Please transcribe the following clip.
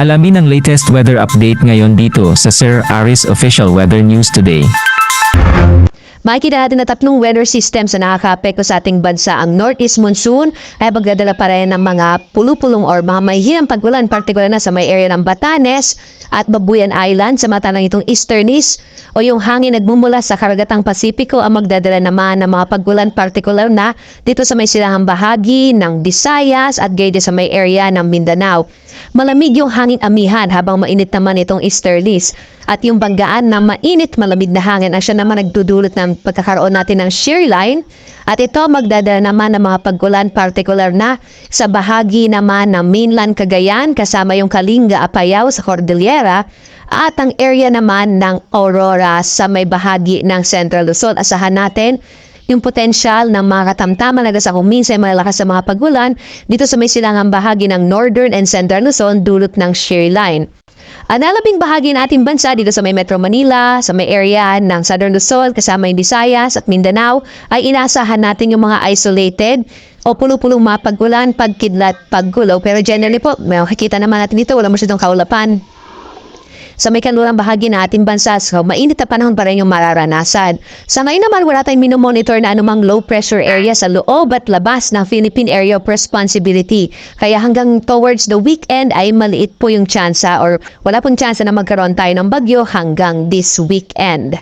Alamin ang latest weather update ngayon dito sa Sir Aris Official Weather News Today. Makikita natin na tatlong weather systems na nakaka-apekto sa ating bansa. Ang northeast monsoon ay magdadala pa rin ng mga pulupulong or mga mahihirang pag-ulan, partikular na sa may area ng Batanes at Babuyan Island. Samantalang itong easterlies o yung hangin nagmumula sa karagatang Pasipiko ang magdadala naman ng mga pag-ulan, partikular na dito sa may silahang bahagi ng Visayas at gayon sa may area ng Mindanao. Malamig yung hangin amihan habang mainit naman itong easterlies. At yung banggaan na mainit malamig na hangin ang siya naman nagdudulot ng pagkakaroon natin ng shear line. At ito magdadala naman ng mga pag-ulan, partikular na sa bahagi naman ng mainland Cagayan kasama yung Kalinga, Apayao sa Cordillera at ang area naman ng Aurora sa may bahagi ng Central Luzon. Asahan natin yung potensyal ng mga katamtaman na sa kuminsan malalakas sa mga pag-ulan dito sa may silangang bahagi ng Northern and Central Luzon dulot ng shear line. Ang nalabing bahagi ng ating bansa dito sa may Metro Manila, sa may area ng Southern Luzon, kasama yung Visayas at Mindanao, ay inaasahan natin yung mga isolated o pulo-pulong mga pag-ulan, pagkidlat, paggulo. Pero generally po, may makikita naman natin dito, wala masyadong kaulapan. Sa may kanlurang bahagi na ating bansa, so mainit na panahon pa rin yung mararanasan. Sa ngayon naman, wala tayong minomonitor na anumang low pressure area sa loob at labas ng Philippine Area of Responsibility. Kaya hanggang towards the weekend ay maliit po yung tsansa or wala pong tsansa na magkaroon tayo ng bagyo hanggang this weekend.